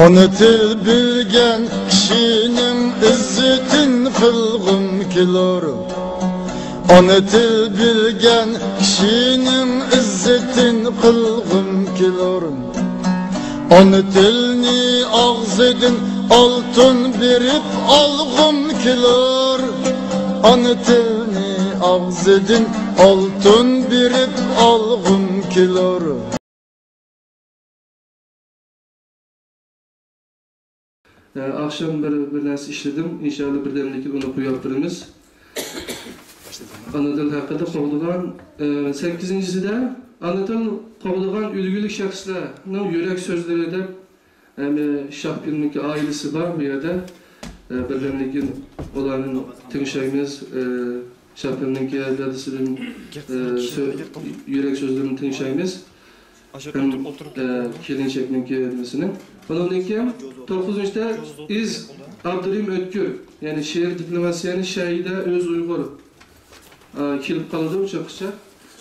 Onu til bilgen kişinin izzetin kılgım kilor. Onu til bilgen kişinin izzetin kılgım kilor. Onu tilni ağzedin altın berip algım kilor. Onu tilni ağzedin altın berip algım kilor. Akşam bir narsa işledim. İnşallah birdenlikle bunu koyup birimiz. Ana dil hakkında qo'g'ilgan 8-sida ana til qo'g'ilgan ulguli shaxslarning yurak so'zlari deb Shahpilniki oilasi bor bu yerda. Birdenlikle ularni tingshaymiz. Shahpilniki dadasining yurak so'zlarini tingshaymiz. Kelinchakniki nimasini. Ondan keyin 9-da Iz Abdurim O'tkir, ya'ni she'r diplomatiyani shahida o'z Uyg'ur kelib qoldi uchoqcha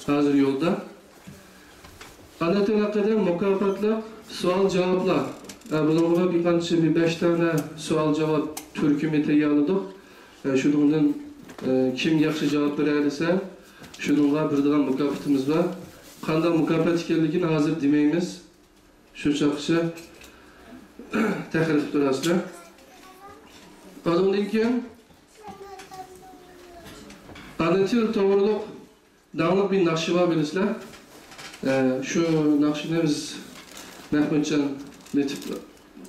hozir yo'lda. Ana til haqida mukofotlar, savol-javoblar. Bunga bir qancha 5 tane savol-javob turkumi tayyorladik. Shundan kim yaxshi javob bersa, shunga birdigan mukofotimiz bor. Qanday mukofot ekanligini hozir demaymiz. Shu chaqcha tahrif turasizlar. Ondan keyin ana til to'g'riliq davlat bir naqshi bor bilasizlar. Shu naqshni biz Mahmudjon Letip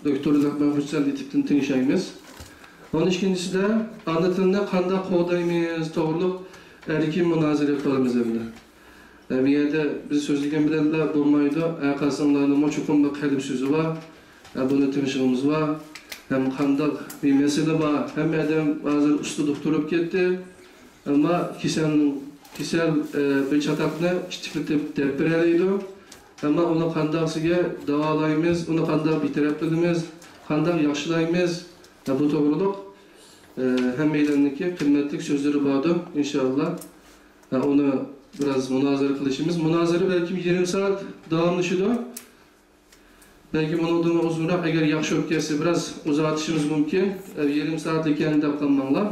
doktorlar Mahmudjon Letipdan tingshaymiz. 12-sida ana tilni qanday qo'llaymiz to'g'riliq erkin munozara qilamiz endi. Bu yerda biz so'zlagan bilanlar bo'lmaydi. Qasamlarning cho'qimli qalb so'zi bor. Bunu tanışığımız var. Hem qandaq bir mesele var. Hem adam hozir ustida turib ketdi. Ama kisel bir çatakni kichiklatib deb beraydi. Ama uni qandaqsiga davolaymiz, uni qandaq bitirib bilamiz, qandaq yaxshilaymiz. Bu to'g'riliq hammalarniki qimmatli so'zlari bordi inshaalloh. Uni biraz munozara qilishimiz. Munozara balki 20 soat davomlashadi. Belki bundan uzunroq agar yaxshi bo'lib kelsa biraz uzatishimiz mumkin. 20 soat ekan deb qolmanglar.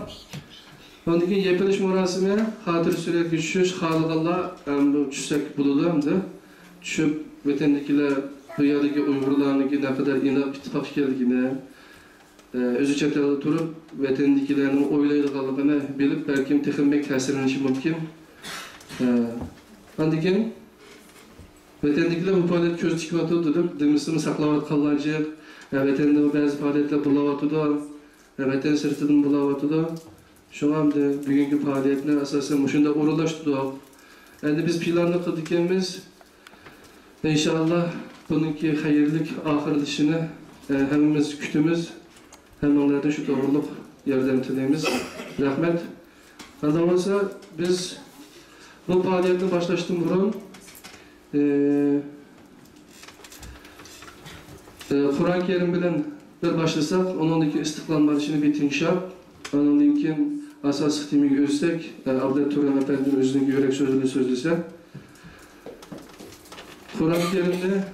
Ondan keyin yepilish marosimi, xotir suratga tushish, xalqlar tushsak bo'ladi endi. Tushib vatandagilar bu yerdagi Uyg'urlarniki naqadar inoq ittifoq ekanligini, o'zi chet elda turib vatandagilarning o'ylaydiganligini bilib, balkim texnik ta'sirlanishi mumkin. Ondan keyin vatandagilar bu faoliyat ko'z tikyapti deb, dimisini saqlayotganlarga, vatanda ba'zi faoliyatlar bo'layotdi, vatan sirtidan bo'layotdi. Shunga ham bugungi faoliyatni asosan shunda o'rinlashtirdik. Endi biz planni qildik-miz. İnşallah bununki xayrli oxirlashini hammamiz kutamiz. Hammalardan shu to'g'riliq yordam tilaymiz. Rahmat. Alloh bo'lsa biz bu faoliyatni boshlashdan burun Kur'an-ı Kerim bilen bir başlasak, onundaki istiqlal marşını bir tinşap, onundaki asas xitimi özsek, Abdülhamid Turan Efendi'nin özündeki yürek sözünü sözlesek, Kur'an-ı Kerim'de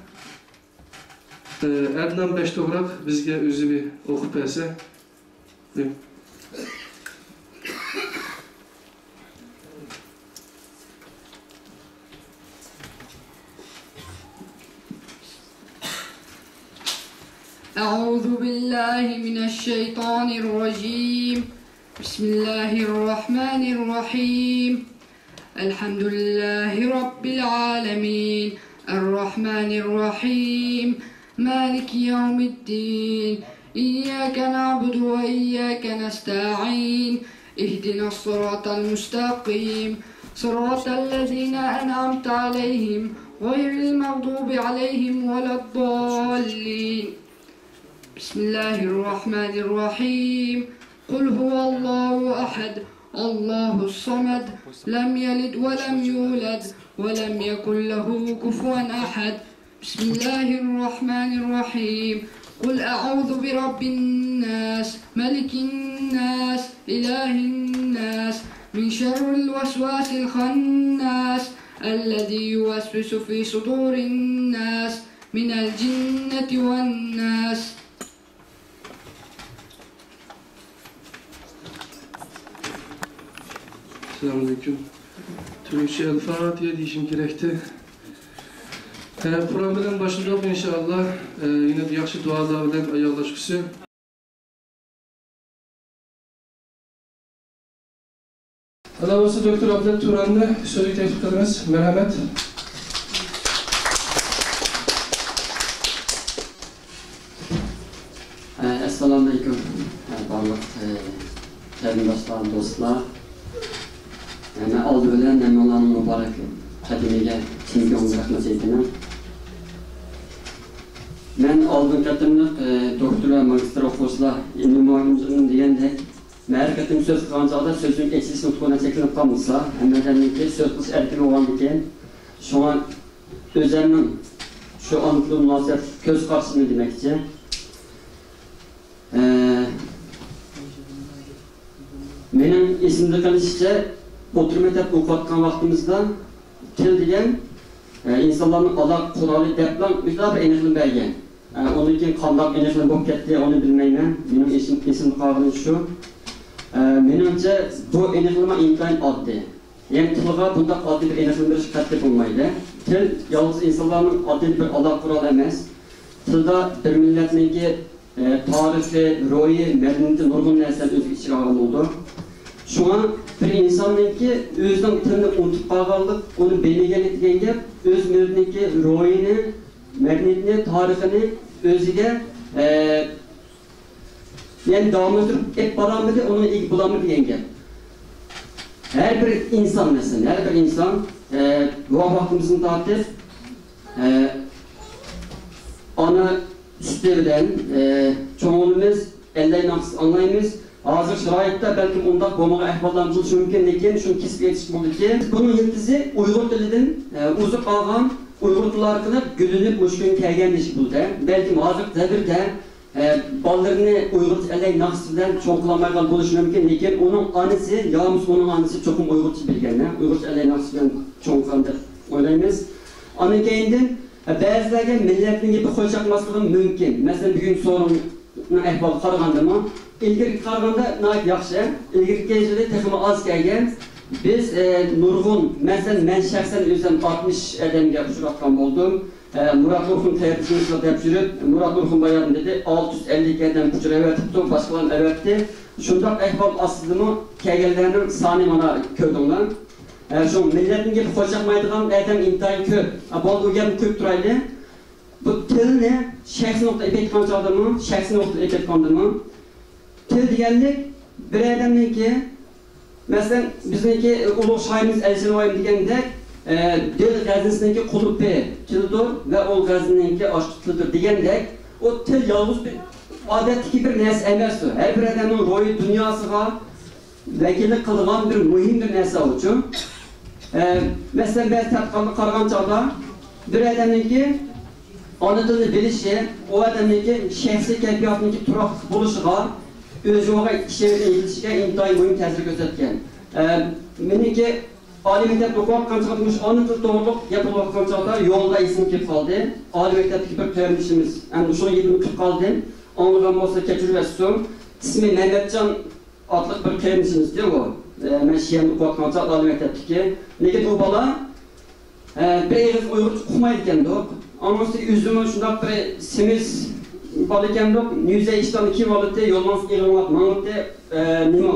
Adnan Beştograk bizge özü bir okup etse. أعوذ بالله من الشيطان الرجيم بسم الله الرحمن الرحيم الحمد لله رب العالمين الرحمن الرحيم مالك يوم الدين إياك نعبد وإياك نستعين اهدنا الصراط المستقيم صراط الذين أنعمت عليهم غير المغضوب عليهم ولا الضالين بسم الله الرحمن الرحيم قل هو الله أحد الله الصمد لم يلد ولم يولد ولم يكن له كفوا أحد بسم الله الرحمن الرحيم قل أعوذ برب الناس ملك الناس إله الناس من شر الوسواس الخناس الذي يوسوس في صدور الناس من الجنة والناس Selamünaleyküm. Türkçe El-Fatiha diyişim gerekti. Kur'an bilen başladık inşallah. Yine de yaxşı dualar bilen ayaklaşısı. Alavası Doktor Abdel Turan'da sözü teklif ediniz. Merhamet. Assalamu alaikum. Barliq qarindoshlar, do'stlar. Men oldi bilan Mevlana muborak qadimiga chin ko'ngil rahmat aytaman. Men oldin qatimliq doktor va magistr o'quvchilar ilmiy muallimim degandek, ma'rifatim so'z qilgan chog'da so'zning eksisi nutqini cheklanib qolmasa, hammadanki so'z qilish erkin bo'lganligi, shunga o'zimning shu aniqlik munosabat ko'z qarashini demoqchi. Benim esimde kalışça oturma tep okutkan vaktimizde til degan insanların Allah kuralı deplan müdahale eneklim bergen. Onun için kandak eneklim bok ketdi onu bilmeymen. Benim esim kavramı şu. Menimce bu eneklime imkan addı. Yani tilga bunda adlı bir eneklim bir şiddetli bulmaydı. Til yalnız insanların adlı bir Allah kuralı emez. Tilda bir milletninki tarihi, ro'yi, medeniyeti nurgun narsalar o'z ichiga olgan bo'ldi. Shunga bir insonningki o'zining tilini unutib qolganlik, uni bilmaganlik degan gap, o'z millatniki ro'yini, medeniyetini, tarixini o'ziga yani davom ettirib ep boramidi, uni eg bo'lamidi degan gap. Her bir inson mesela, her bir inson bu vaqtimizni tortib ona üstlerinden çoğunluğumuz elden anlayımız hazır şirayette belki ondan boğmağa ehvaldan buluşu mümkün lekin şunu kesip yetişip buldu ki bunun yıldızı Uygur dilinden uzak kalgan Uygur dili gülünüp muşkun kelgen deşik buldu. Belki hazır devirde ballarını Uygur elden naqsından çoğunlamayla buluşu mümkün lekin onun anısı yağımız onun anısı çokum Uygurca bilgenler. Uygurca elden naqsından çoğunlandır oynayımız. Anın keyinden bazılarga milletning gibi qo'shaqmasligi mumkin. Mesela bugun sorunni ahvol qaragandimi, ilgari qaraganda nayt yaxshi. Ilgari kelishida texmi az kelgan. Biz nurg'un, mesela men shaxsan o'zim 60 odamga uchratgan bo'ldim. Murat Urxun tayyorlashni deb yurib, Murat Urxun bayon dedi 650 odam uchrayotibdi, boshqalar avatdi. Shundoq ahvol ostidami kelganlarning soni mana ko'rdinglar. Şu milletin gibi koşakmaydıgan adam intayın köp. Bol uyarın köp duraylı. Bu til ne? Şahsi nokta epetkan çağdırmı? Şahsi nokta epetkandırmı? Til diyenlik bir adamın ki mesela bizdeki ulu şairimiz Elçin Vayim diyendek dil gazinesindeki kulupi tildir ve o gazinesindeki aşklıdır diyendek o til yalnız bir adetki bir nes emersi. Her bir adamın royu dünyasına vekillik kılgan bir mühim bir nes için. Mesela ben tatkallık kargan çağda bir adamınki ana dilini bilişi, o adamınki şahsi keyfiyatındaki turak buluşuğa, özü oğa işlerine ilişkiye intayı mühim təsir gözetken. Benimki Ali Mektep okuyan çağdamış ana dil doğruluk yapılmaktan çağda yolda isim kip kaldı. Ali Mektep'teki bir öğrencimiz, yani şunu gibi kip kaldı. Anlıgan olsa tecrübesi son. İsmi Mehmetcan adlı bir öğrencimiz diyor o. Ben şiyemli okuyan çağda Ali Mektep'teki. Lekin o bala bir eğiz Uygur okumaydı kendi o. Ama üzümü şundan bir semiz balı kendi o. Yüze işten kim alıdı, yoldan ilgilenmek manıttı, nima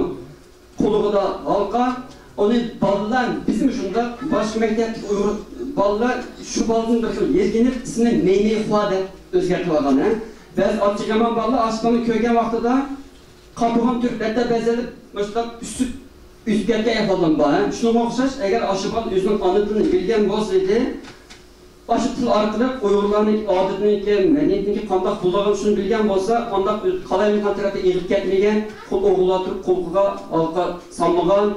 kuluğu da halka. Onu balılar bizim şunda başka mektepteki Uygur balılar şu balının bir yerginip ismini meymeyi ifade özgertip algan. Biz Akçıgaman balı aşkını köygen vaxtıda kapıgan Türklerde bezelip mesela üstgerge yapalım bana. Şuna okşaş, eğer aşıban özünün anıtını bilgen olsaydı aşı tıl arkalık Uygurların adetini, medeniyetini kandak bulağın şunu bilgen olsa kandak kalayın kantarata eğilip ketmegen, kul oğulatırıp kulkuğa, halka sanmağın,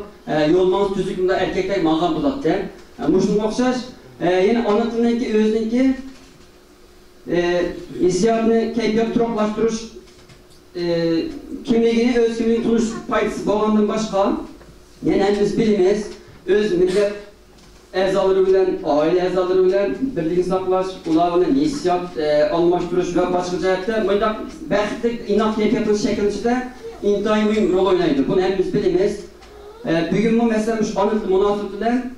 yolmanız tüzükünde erkekler mağan bulattı. Şuna okşaş, yine anıtındaki özününki isyanını keyfiyat turaklaştırış kimliğini, öz kimliğini tutuş payısı bağlandığın başka yani biz bilimiz, öz millet ezaları bilen, aile ezaları bilen birliğini saklaş, ularla hissiyat almıştırış ve başka cihette bunda bəxtlik inat keyfiyatının şekilinde intayı mühim rol oynaydı. Bunu hepimiz bilimiz. Bugün bu mesela münasebet bilen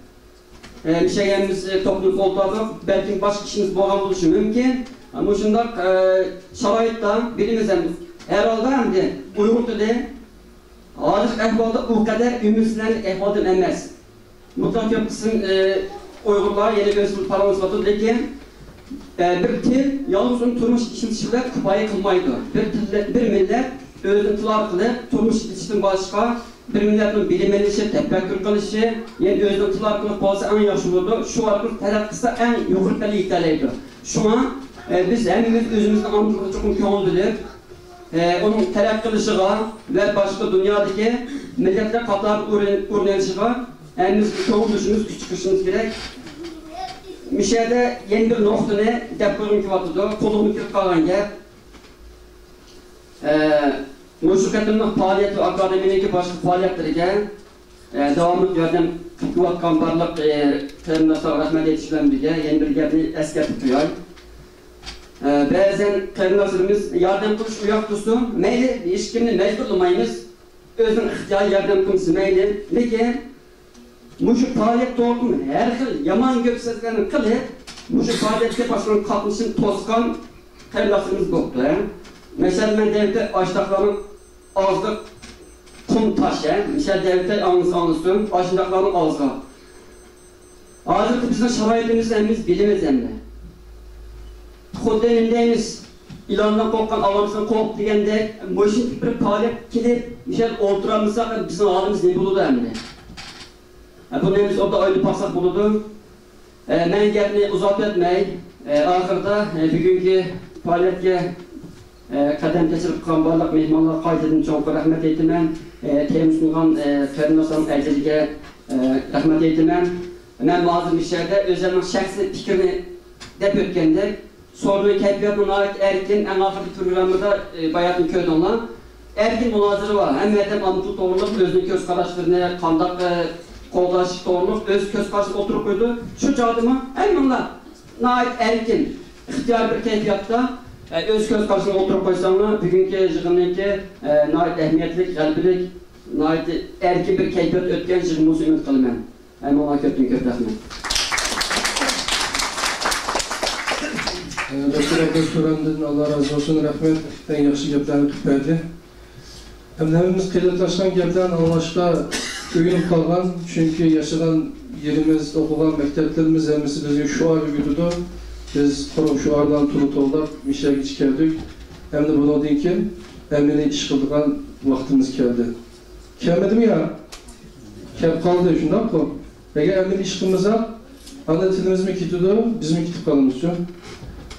şeyimiz toplum koltuğu belki başka kişimiz boğan buluşu mümkün. Ama şundak şarayette birimiz herhalde hem de Uygur dili hazır ehvalda o kadar ümitsiz ehvalda emez. Mutlaka köp kısım Uygurlar yeni gözlük paramız vardı lekin bir til yalnız onun turmuş işçiler kupayı kılmaydı. Bir millet özünü tılar kılıp turmuş işçiden başka bir milletin bilimlenişi, tefekkür kılışı, yani özünü tılar kılıp olsa en yaxşı olurdu. Şu arada terakkısı en yukarı kali yükseliydi. Şu an biz hemimiz özümüzün anlamda çok köngüldür. Onun terakkılışıga ve başka dünyadaki milletler katlar öğrenişiga hemimiz köngülüşümüz, küçüküşümüz gerek. Mişerde yeni bir noktunu dep koyduğum ki vatıdı, kolumu kırıp kalan gel. Müşriketimlik faaliyet ve akademideki başka faaliyetleriga devamlı yordam qilib barliq qarindoshlar rahmat aytish bilan birga yana bir gapni eslatib qo'yay. Ba'zan qarindoshlarimiz yordam qilish u yoq tursin, mayli hech kimni majburlamaymiz, o'zining ixtiyori yordam qilsin mayli, lekin mushu faaliyet to'g'ri har xil yomon gap so'zlarni qilib, mushu faaliyetga boshqalarning qatnashishini to'sgan qarindoshlarimiz bo'libdi. Mesela ben devlete açlıkların ağzı kum taşı, mesela devlete anlısın, açlıkların ağzı. Hazırda bizim şarayetimiz emimiz bilimiz emmi. Kuddenindeyimiz, ilandan korkan avamızdan kork degende, boşun bir faaliyet gidip, mesela oturamızsak bizim halimiz ne buludu emmi. Bu neyimiz orada öyle pasak buludu. Ben gelini uzat etmeyi, ahırda bugünkü faaliyetke qadam kesirib qolgan barliq mehmonlar qaytadan cho'nqir rahmat aytaman. Temiz qilgan qarindoshlarning ajriga rahmat aytaman. Men hozir bu yerda o'zimning shaxsiy fikrini deb o'tgandek, sorunun kayfiyatına ait erkin en oxirgi programmada bayatını ko'rdinglar. Erkin münazara var. Hammadan anlatı to'g'riliq o'zining ko'z qarashlarini qanday qo'llash to'g'riliq o'z ko'z qarashida o'tirib qo'ydi. Shu joyda hammalar nait erkin, ixtiyor bir kayfiyatda öz göz karşısına oturup koysanlar, bugünkü yığınınki nait ehemmiyetlik, kalbilik, nait erki bir keyfiyat ötken yığınımızı ümit kılmen. Hem ona kötün rahmet. Doktor Ekber Turan'dan Allah razı olsun, rahmet. En yaxşı geplerini tüperdi. Hemimiz kıyıtlaşan geplerini anlaşta öyünüp kalgan, çünkü yaşanan yerimiz, okugan mekteplerimiz hemisi bizi şu ağrı güdüdü. Biz kurum şu ağırdan tulu tollap işe geç geldik. Hem de bunu deyinken hem iş kıldıgan vaktimiz geldi. Gelmedi mi ya? Kep kaldı şundan mı? Peki hem iş kılmıza ana tilimiz mi kitiyordu, biz mi kitip kalımız için?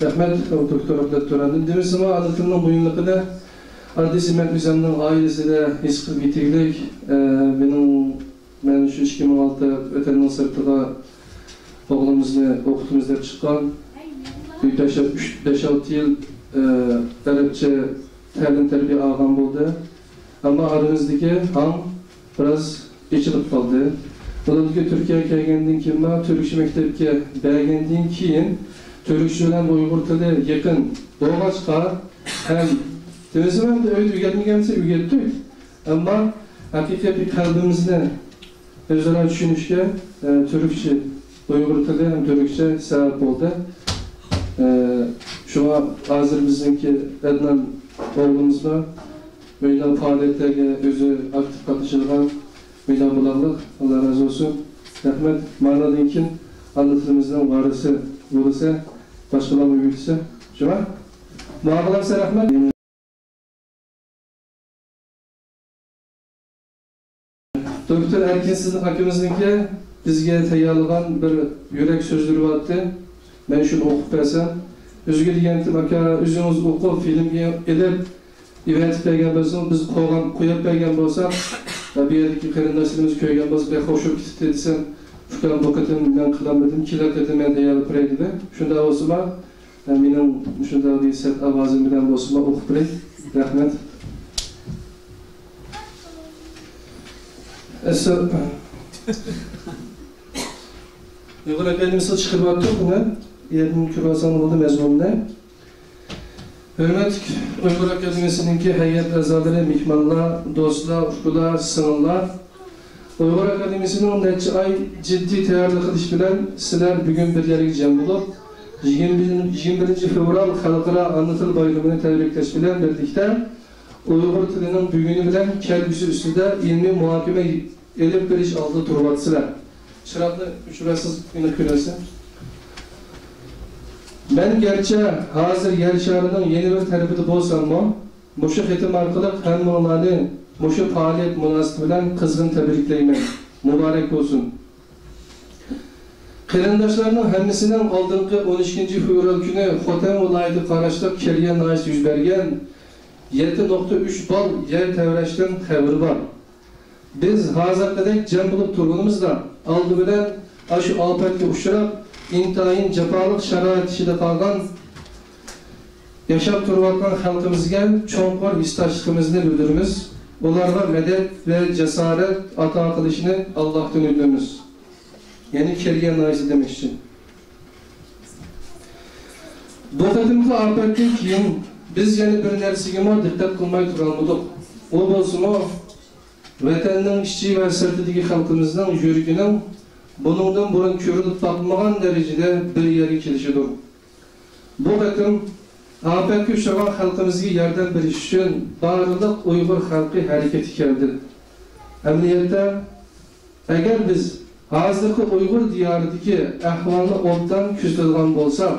Rahmet Doktor Abdullah Turan'ın demiş ama anlatımının buyunlukını Ardisi Mehmizan'ın ailesiyle his kıl bitirdik. Ben şu 2006 ötenin sırtıda oğlumuzni okutumuz deb çıkan 5-6 yıl Arapça ta'lim terbiye algan bo'ldi. Ama aramızdaki ham biraz içilip kaldı. Bularga Türkiye'ye kelgandan keyin Türkçe maktabga bergandan keyin Türkçe bilan Uyg'ur tili yaqin bo'lg'achqa ham o'zim ham o'rganmagansa o'rgatdik. Ammo haqiqiy bir qalbimizni o'zaro tushunishga Türkçe Uyg'ur tili ham Türkçe sabab bo'ldi. Şuna hazır bizimki Adnan oğlumuzla meydan faaliyetlerine özü aktif katışılgan meydan bulanlık. Allah razı olsun. Rahmet manadın için anlatımızdan varısı bulursa, başkalarına büyütse. Şuna muhafaza rahmet. Doktor Erkinsiz'in hakkımızdaki bizge tayarlanan bir yürek sözleri vardı. Ben şunu okup versem, özgür diyentim aka, özünüz okup filmge edip, eventip bergen bolsam, biz koyup bergen bolsak, bir yerdeki qarindoshlarimiz ko'ygan bo'lsa, hoşup ketdi desam, shukan boqatim men qilamadim, kelardim men tayyorlab beraydi. Shunda bo'lsa, mening shunda bir set ovozim bilan bo'lsa, o'qib beray. Rahmat. Uyg'ur akademiyasida chiqaryapti buni. Yerning kurasini bo'ldi mazmunda. Hürmet Uyg'ur akademiyasininki hay'at a'zolari, mehmonlar, do'stlar, ukalar, singillar, Uyghur Akademisi'nin neçe ay ciddi tayyorlik qilish bilan sizlar bugun bir yerga jam bo'lib 21 fevral xalqaro ana til bayramini tabriklash bilan birlikda Uyg'ur tilining buguni bilan kelgusi ustida ilmiy muhokama elib berish oldida turibsizlar. Chiroqni uchrasiz ko'rasiz. Ben gerçi hazır yer şarının yeni bir tarafı bo'lsam-mu, mushu xetim orqali hammalarni mushu faoliyat munosabati bilan qizg'in tabriklayman. Muborak bo'lsin. Qarindoshlarning hammasining oldingi 12-fevral kuni Xotan viloyati qarashliq kelgan noyis yuz bergan 7.3 bal yer tevrashdan xabar bor. Biz hozirgidek jam bo'lib turganimizda oldi bilan shu ofatga uchrab intayin jafolik sharoit ichida qolgan yashab turayotgan xalqimizga cho'nqur hisdoshligimizni bildiramiz. Ularga madad va jasorat ato qilishni Allohdan o'tamiz. Ya'ni kelgan noyisi demoqchi. Bu qadimgi ofatdan keyin biz yana bir narsaga diqqat qilmay turgandik. U bo'lsa-mu vatanning ichki va sirtidagi xalqimizning yurigining bunundan burun ko'rilib topmagan darajada bir yerga kelishidir. Bu qatim ofatga uchragan xalqimizga yordam berish uchun barliq Uyg'ur xalqi harakatga keldi. Amaliyotda agar biz hozirgi Uyg'ur diyoridagi ahvolni obdan kuzatgan bo'lsak,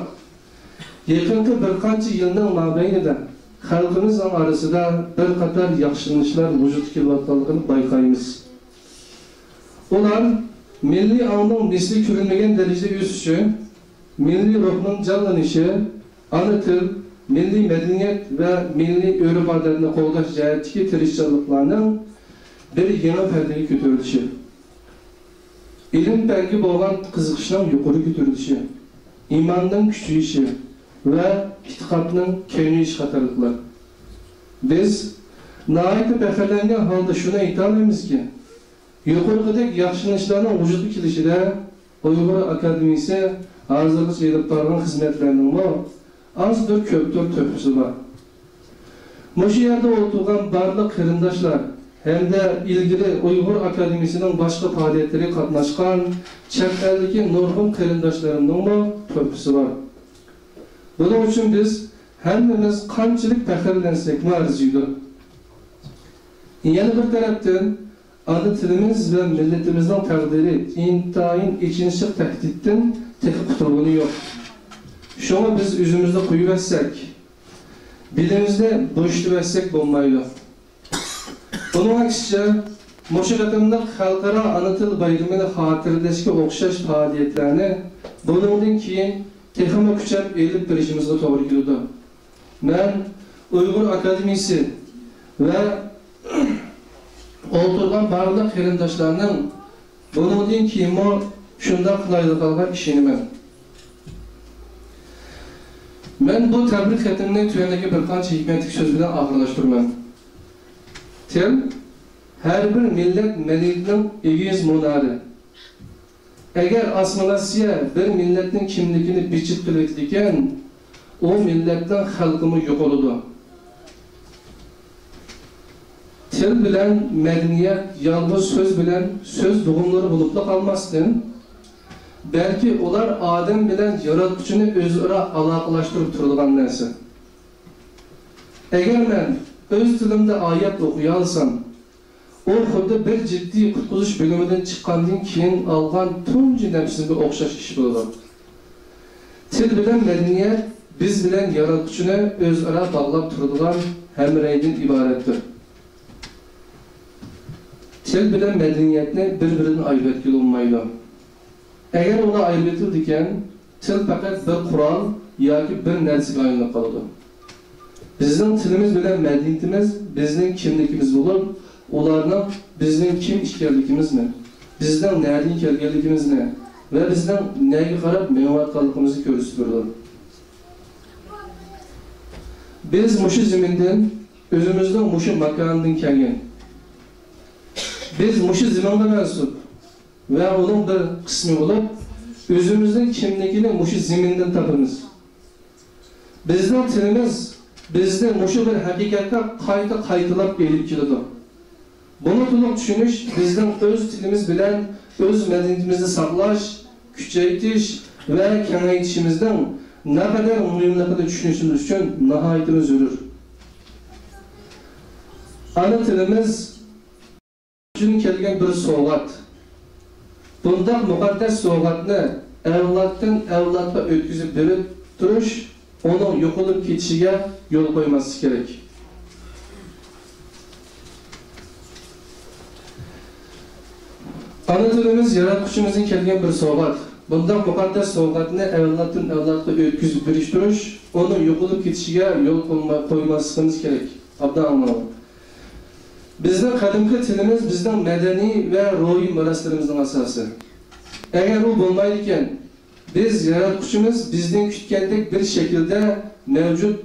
yaqinqi bir qancha yilning mobaynida xalqimiz orasida bir qator yaxshilanishlar vujudga kelayotganligini bayqaymiz. Ular milliy ongning misli ko'rilmagan darajada o'sishi, milliy ruhning jonlanishi, ana til, milliy madaniyat va milliy urf-odatni qo'llash jihatdagi tirishchiliklarning bir yangi pardaga ko'tarilishi, ilm-fanga bo'lgan qiziqishning yuqori ko'tarilishi, iymonning kuchayishi va e'tiqodning kengayishi qatorliqlar. Biz nihoyatda faxrlangan holda shuni ayta olamizki, yuqoridagi yaxshilanishlarning vujudga kelishida Uyg'ur Akademiyasi hozirgacha elib borgan xizmatlarning azdir ko'pdir to'pisi bor. Mushu yerda o'tirgan barliq qarindoshlar hamda ilgari Uyg'ur Akademiyasining boshqa faoliyatlariga qatnashgan chet eldagi nurg'un qarindoshlarimning to'pisi bor. Buning uchun biz hammamiz qanchalik faxrlansak arziydi. Yana bir tarafdan ana tilimiz ve milletimizden taqdiri intayin içinsiz tehditten tek qutulgani yo'q. Şunu biz yüzümüzde koyuversak, bilimizde boşluversak bo'lmaydi. Bunun aksice, mushu qatimliq xalqaro ana til bayramini xotirlashga o'xshash faoliyatlarni bundan keyin texnik kuchab elib berishimizga to'g'ri keldi. Men Uyg'ur Akademiyasi ve o'tirgan barliq qarindoshlarning bundan keyin shunday qilaydiganlarga ishonaman. Men bu tabrik xatimni tuyandagi bir qancha hikmatli so'z bilan oxirlashtirman. Til har bir millat madaniyatining egiz munari. Agar assimilyatsiya bir millatning kimligini bichib qilib ekan, o millatdan xalqimi yo'qoladi. Til bilan madaniyat yalnız söz bilan söz bo'g'imlari bo'lib qolmasdan, belki ular odam bilan yaratuvchini o'zaro aloqalashtirib turadigan narsa. Agar men o'z tilimda oyat o'qiy olsam, o xuddi bir jiddiy qutquzish bo'limidan chiqqandan keyin olgan tunji nafsimga o'xshash ish bo'ladi. Til bilan madaniyat biz bilan yaratuvchini o'zaro bog'lab turadigan hamraydan iboratdir. Til bilan madaniyatni bir-biridan ayirib etgan olmaydi. Agar uni ayirib etildikan, til faqat bir qurol yoki bir narsaga aylanib qoladi. Bizning tilimiz bilan madaniyatimiz bizning kimligimiz bo'lib, ularning bizning kim ekanligimizni, bizdan nereden kelganligimizni va bizdan nega qarab menayotganligimizni ko'rsatib beradi. Biz mushu zamindan, o'zimizning mushu makondan kelgan. Biz mushu zamonga mansub ve onun bir kısmı olup, özümüzün kimligini mushu zamindan topamiz. Bizning tilimiz bizni mushu bir haqiqatga qayta qaytalab elib keladi. Bunu to'liq tushunish bizning o'z tilimiz bilan o'z madaniyatimizni saqlash, kuchaytirish va kengaytirishimizning naqadar muhimligini tushunishimiz uchun nihoyatda zarur. Ana tilimiz uchun kelgan bir sovg'at. Bunday muqaddas sovg'atni avloddan avlodga o'tkazib berib turish, uning yo'qolib ketishiga yo'l qo'ymaslik kerak. Ana tilimiz yaratquchimizdan kelgan bir sovg'at. Bunday muqaddas sovg'atni avloddan avlodga o'tkazib berish turish, uning yo'qolib ketishiga yo'l qo'ymasligimiz kerak. Abdallah. Bizning qadimgi tilimiz bizning madaniy va ruhiy meroslarimizning asosi. Agar u bo'lmaydi ekan, biz yaratquchimiz bizning kutgandek bir shaklda mavjud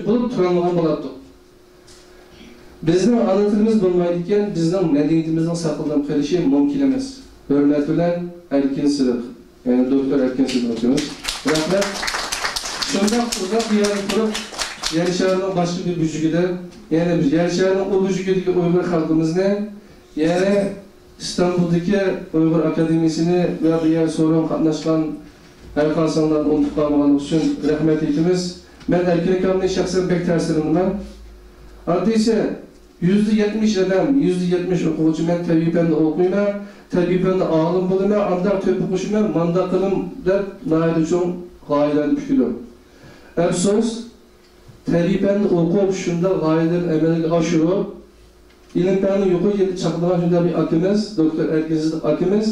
bo'lib turadigan bo'ladi. Bizning ana tilimiz bo'lmaydi ekan, bizning madaniyatimizning saqlanib qolishi mumkin emas. Hurmat bilan Erkin Sidiq, ya'ni doktor Erkin Sidiqimiz. Rahmat. Shunda uzoq yillar turib Yer şəhərinin başqa bir bücügüdə, yəni Yer şəhərinin o bücügüdəki Uyğur xalqımızını, yəni İstanbul'daki Uyğur Akademiyasını və digər sonra qatnaşqan hər qalsanlarını unutub qalmağınız üçün rəhmət etimiz. Mən Erkin Akamın şəxsən pek təsirimdəm. Adıysa %70 adam, %70 oxucu mən təbiyyəndə oxuyma, təbiyyəndə ağlım bulma, andaq töp oxuşma, mandaqılım da nail üçün qayılarını pükülüm. Əfsus, təbiyyəndə oxuyup şunda qayıların əməliga aşırıb, ilim-pəni yoxu yedi çaqlanan şunda bir akimiz, Doktor Erkin Sidiq akimiz,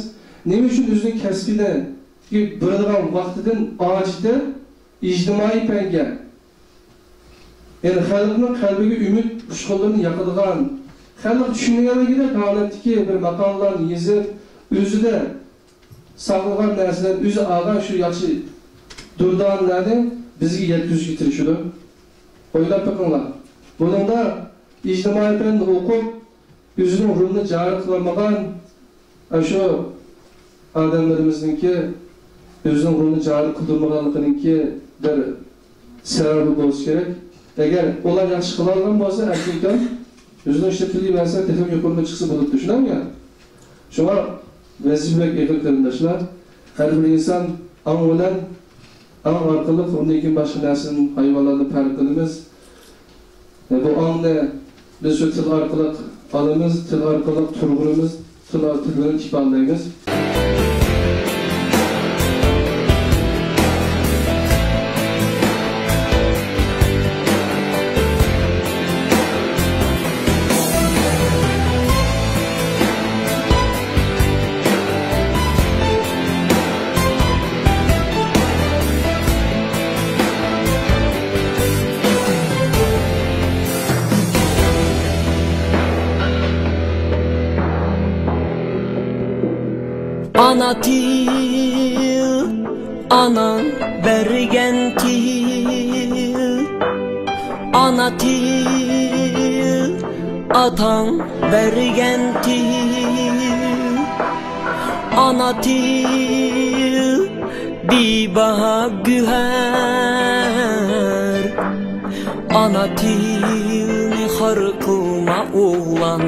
neymi üçün üzünün kəsbidən ki, bırılğan vaxtıdan acıda ictimai pəngə, yani xalqning qalbiga umid ushqunlarini yaqadigan, xalq tushunganligida holatdagi bir maqollarni yozib, o'zida saqlagan narsalar, o'zi olgan shu yaxshi durdanlarni bizga yetkazishga tirishadi. O'ylab boqinglar. Buningda ijtimoiy fanni o'qib, o'zining ruhini jari qilmagan shu odamlarimizningki o'zining ruhini jari qildirmaganligininki bir sababi bo'lishi kerak. Eğer ular yaxshi qila olgan bo'lsa, erkaklar o'zining ishlatilgan narsa texnik yuqoriga chiqsa bo'ladi, tushunammi? Shunga vazifaga ega qarindoshlar, har bir inson ang bilan ang orqali undan keyin boshqa narsani, hayvonlarni farq qilamiz. Bu angni biz shu til orqali olamiz, til orqali turg'urimiz, til bilan ifodalaymiz. Ana til, anan bergen til. Ana til, atan bergen til. Ana til, bibaha güher. Ana til, ni harkılma oğlan.